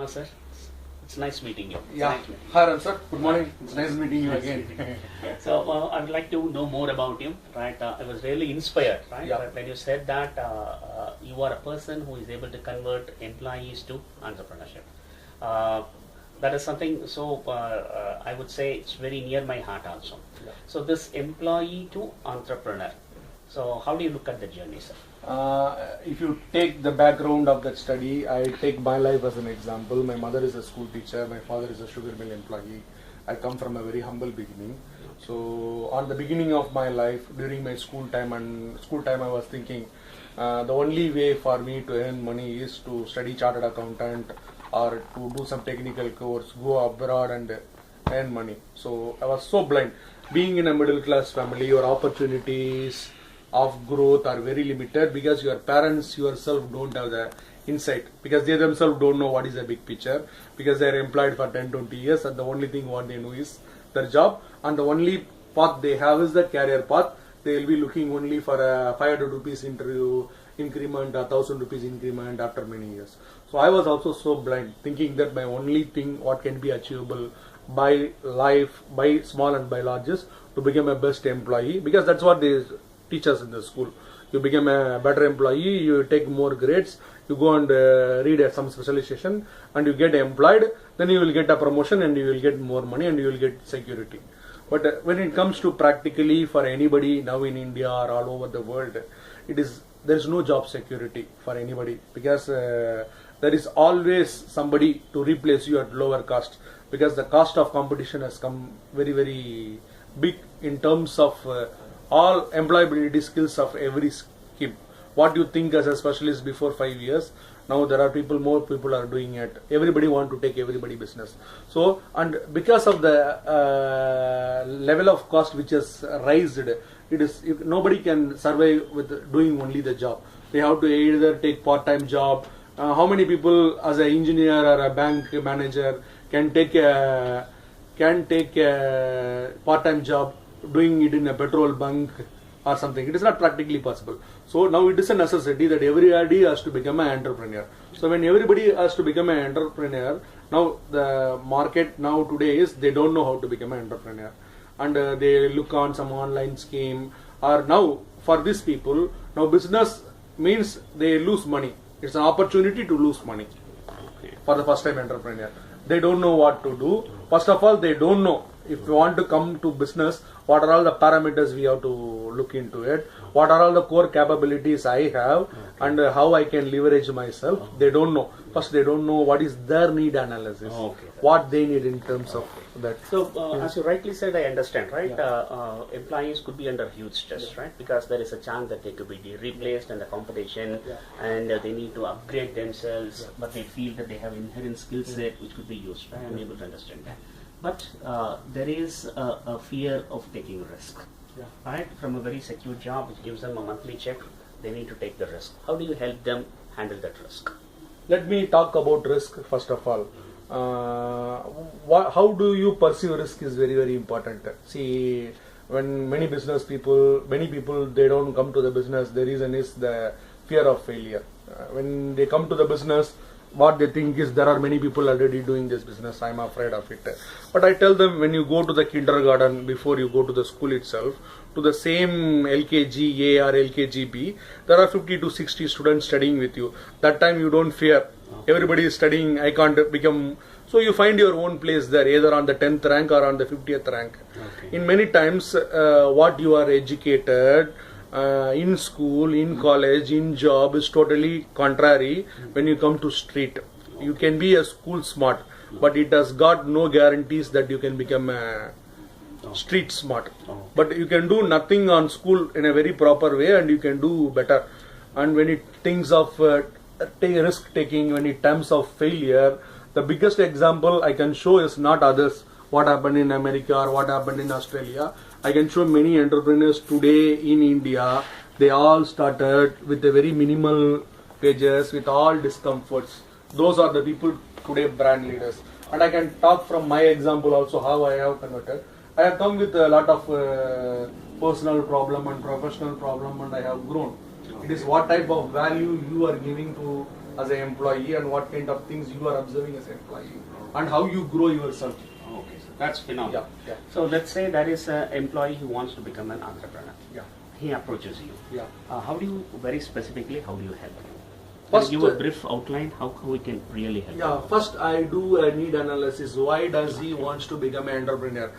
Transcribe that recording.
Sir, it's nice meeting you. Yeah. Hi, Ram sir. Good morning. It's nice meeting you again. So I would like to know more about you, right? I was really inspired, right? Yeah. When you said that you are a person who is able to convert employees to entrepreneurship. That is something. So I would say it's very near my heart also. Yeah. So this employee to entrepreneur. So how do you look at the journey, sir? If you take the background of that study, I take my life as an example. My mother is a school teacher, my father is a sugar mill employee. I come from a very humble beginning. So on the beginning of my life, during my school time I was thinking the only way for me to earn money is to study chartered accountant or to do some technical course, go abroad and earn money. So I was so blind. Being in a middle class family, your opportunities of growth are very limited because your parents yourself don't have the insight, because they themselves don't know what is the big picture, because they are employed for 10-20 years and the only thing what they know is their job, and the only path they have is the career path. They will be looking only for a 500 rupees interview increment, a 1000 rupees increment after many years. So I was also so blind, thinking that my only thing what can be achievable by life, by small and by large, is to become a best employee, because that's what they teach us in the school. You become a better employee, you take more grades, you go and read some specialization and you get employed, then you will get a promotion and you will get more money and you will get security. But when it comes to practically for anybody now in India or all over the world, there is no job security for anybody, because there is always somebody to replace you at lower cost, because the cost of competition has come very, very big in terms of all employability skills of every scheme. What you think as a specialist before 5 years, now there are more people are doing it. Everybody want to take everybody business. So, and because of the level of cost which has raised, nobody can survive with doing only the job. They have to either take part-time job. How many people as an engineer or a bank manager can take a part-time job doing it in a petrol bunk or something? It is not practically possible. So now it is a necessity that everybody has to become an entrepreneur. So when everybody has to become an entrepreneur, now the market now today is they don't know how to become an entrepreneur, and they look on some online scheme, or now for these people now business means they lose money. It's an opportunity to lose money for the first time entrepreneur. They don't know what to do. First of all, they don't know if we want to come to business, what are all the parameters we have to look into it, what are all the core capabilities I have, and how I can leverage myself. They don't know. First, they don't know what is their need analysis, what they need in terms of that. So, as you rightly said, I understand, right? Yeah. Employees could be under huge stress, right? Because there is a chance that they could be replaced in the competition, and they need to upgrade themselves, but they feel that they have inherent skill set which could be used, right? I'm able to understand that. But there is a fear of taking risk, right? From a very secure job which gives them a monthly check, they need to take the risk. How do you help them handle that risk? Let me talk about risk first of all. How do you perceive risk is very, very important. See, when many people they don't come to the business, the reason is the fear of failure. When they come to the business, what they think is there are many people already doing this business, I'm afraid of it. But I tell them, when you go to the kindergarten, before you go to the school itself, to the same LKG A or LKG B, there are 50 to 60 students studying with you. That time you don't fear. Everybody is studying, I can't become. So you find your own place there, either on the 10th rank or on the 50th rank. In many times, what you are educated in school, in college, in job is totally contrary when you come to street. You can be a school smart, but it has got no guarantees that you can become a street smart. But you can do nothing on school in a very proper way and you can do better. And when it thinks of risk taking, when it terms of failure, the biggest example I can show is not others, what happened in America or what happened in Australia. I can show many entrepreneurs today in India. They all started with a very minimal wages, with all discomforts. Those are the people today brand leaders. And I can talk from my example also how I have converted. I have come with a lot of personal problem and professional problem, and I have grown. It is what type of value you are giving to as an employee and what kind of things you are observing as an employee and how you grow yourself. Okay, so that's phenomenal. Yeah. So let's say there is an employee who wants to become an entrepreneur. Yeah. He approaches you. Yeah. How do you, very specifically, how do you help? First, Give a brief outline how we can really help. Yeah, first I do a need analysis. Why does he wants to become an entrepreneur?